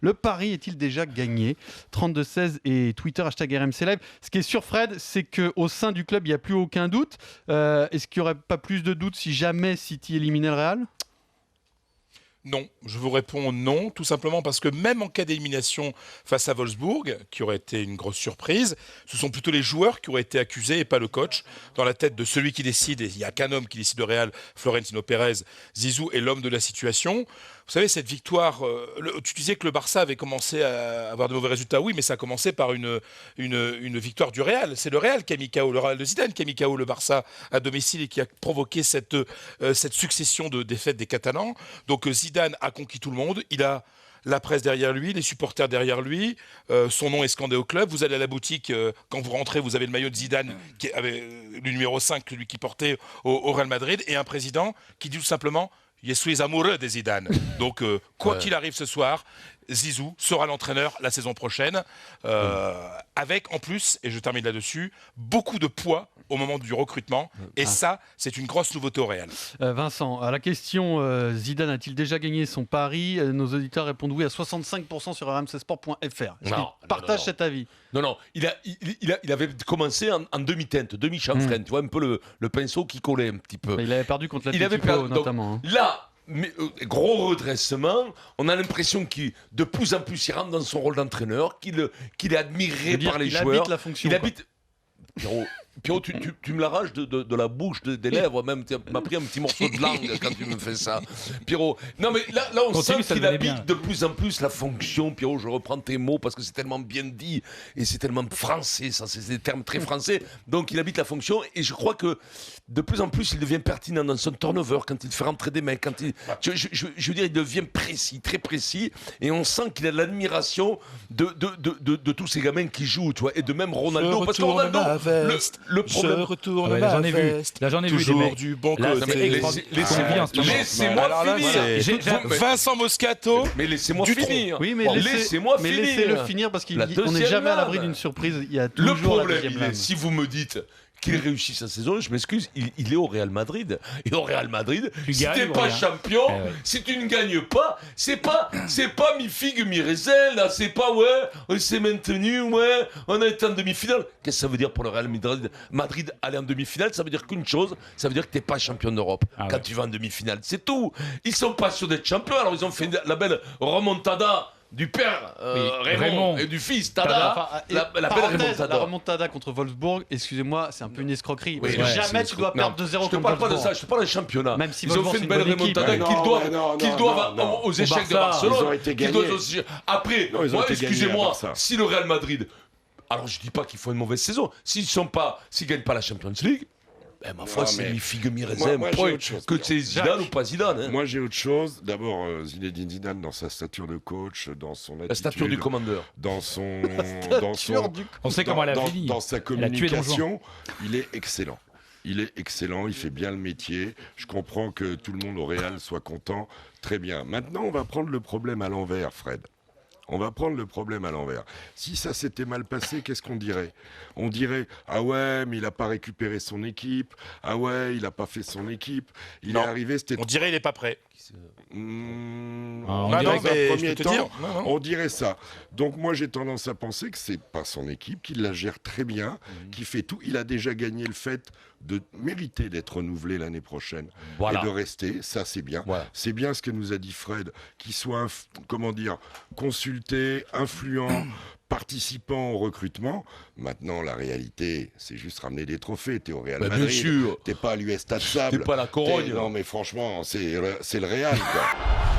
Le pari est-il déjà gagné ? 32-16 et Twitter #RMC Live. Ce qui est sûr, Fred, c'est qu'au sein du club, il n'y a plus aucun doute. Est-ce qu'il n'y aurait pas plus de doute si jamais City éliminait le Real ? Non, je vous réponds non, tout simplement parce que même en cas d'élimination face à Wolfsburg, qui aurait été une grosse surprise, ce sont plutôt les joueurs qui auraient été accusés et pas le coach. Dans la tête de celui qui décide, et il n'y a qu'un homme qui décide de Real, Florentino Pérez, Zizou est l'homme de la situation. Vous savez, cette victoire, tu disais que le Barça avait commencé à avoir de mauvais résultats, oui, mais ça a commencé par une victoire du Real. C'est le Real qui a mis KO, le Real de Zidane qui a mis KO le Barça à domicile et qui a provoqué cette succession de défaites des Catalans. Donc Zidane a conquis tout le monde, il a la presse derrière lui, les supporters derrière lui, son nom est scandé au club. Vous allez à la boutique, quand vous rentrez, vous avez le maillot de Zidane, qui avait le numéro 5, celui qui portait au Real Madrid, et un président qui dit tout simplement « Je suis amoureux de Zidane ». Donc, quoi qu'il arrive ce soir, Zizou sera l'entraîneur la saison prochaine, avec en plus, et je termine là-dessus, beaucoup de poids au moment du recrutement. Et ça, c'est une grosse nouveauté au Real. Vincent, à la question Zidane a-t-il déjà gagné son pari ? Nos auditeurs répondent oui à 65% sur rmcsport.fr. Partage cet avis. Non, il avait commencé en demi-teinte, demi-chanfreine, tu vois, un peu le pinceau qui collait un petit peu. Il avait perdu contre l'Atlético notamment. Donc, là, gros redressement, on a l'impression qu'il de plus en plus il rentre dans son rôle d'entraîneur, qu'il est admiré par les joueurs. Habite la fonction. Pierrot, tu me l'arraches de la bouche, des lèvres, même. Tu m'as pris un petit morceau de langue quand tu me fais ça. Pierrot, non mais là on sent qu'il habite de plus en plus la fonction. Pierrot, je reprends tes mots parce que c'est tellement bien dit et c'est tellement français, ça, c'est des termes très français. Donc il habite la fonction et je crois que de plus en plus il devient pertinent dans son turnover quand il fait rentrer des mecs. Je veux dire, il devient précis, très précis, et on sent qu'il a l'admiration de tous ces gamins qui jouent, tu vois, et de même Ronaldo. Parce que Ronaldo, le problème. Je retourne ma veste. Là, j'en ai vu toujours du bon côté. Laissez-moi finir. Vincent Moscato. Mais laissez-moi finir. Oui, mais laissez-le finir parce qu'on n'est jamais à l'abri d'une surprise. Il y a toujours le problème, si vous me dites qu'il réussit sa saison, je m'excuse, il est au Real Madrid. Et au Real Madrid, si t'es pas champion, si tu ne gagnes pas, c'est pas mi-figue, mi-raisin, là, c'est pas, on s'est maintenu, on a été en demi-finale. Qu'est-ce que ça veut dire pour le Real Madrid aller en demi-finale? Ça veut dire qu'une chose, ça veut dire que t'es pas champion d'Europe quand tu vas en demi-finale. C'est tout. Ils sont pas sûrs d'être champions, alors ils ont fait la belle remontada du père Raymond et du fils Tada, la belle remontada. La remontada contre Wolfsburg, excusez-moi, c'est un peu une escroquerie. Parce que jamais tu dois perdre 2-0 contre Wolfsburg. Je te parle pas de ça, je te parle du championnat. Même si ils ont fait une belle remontada qu'ils doivent aux échecs de Barcelone. Ils ont été gagnés. Après, excusez-moi, si le Real Madrid, alors je dis pas qu'ils font une mauvaise saison, s'ils gagnent pas la Champions League, ma foi, c'est mi-figue, mi-raisin. Que c'est Zidane ou pas Zidane. Moi, j'ai autre chose. D'abord, Zinedine Zidane, dans sa stature de coach, dans son attitude, la stature du commandeur, dans son, on sait comment elle a fini. Dans sa communication, il est excellent. Il est excellent, il fait bien le métier. Je comprends que tout le monde au Real soit content. Très bien. Maintenant, on va prendre le problème à l'envers, Fred. On va prendre le problème à l'envers. Si ça s'était mal passé, qu'est-ce qu'on dirait ? On dirait « Ah ouais, mais il n'a pas récupéré son équipe. Ah ouais, il n'a pas fait son équipe. Il est arrivé, c'était... » On dirait il n'est pas prêt. On dirait ça. Donc moi j'ai tendance à penser que c'est pas son équipe, qu'il la gère très bien, qu'il fait tout. Il a déjà gagné le fait de mériter d'être renouvelé l'année prochaine et de rester. Ça c'est bien. C'est bien ce que nous a dit Fred, qu'il soit consulté, influent, participant au recrutement. Maintenant, la réalité, c'est juste ramener des trophées. T'es au Real Madrid. Bien sûr. T'es pas à l'US Stade Sable. T'es pas à la Corogne. Non, mais franchement, c'est le Real, quoi.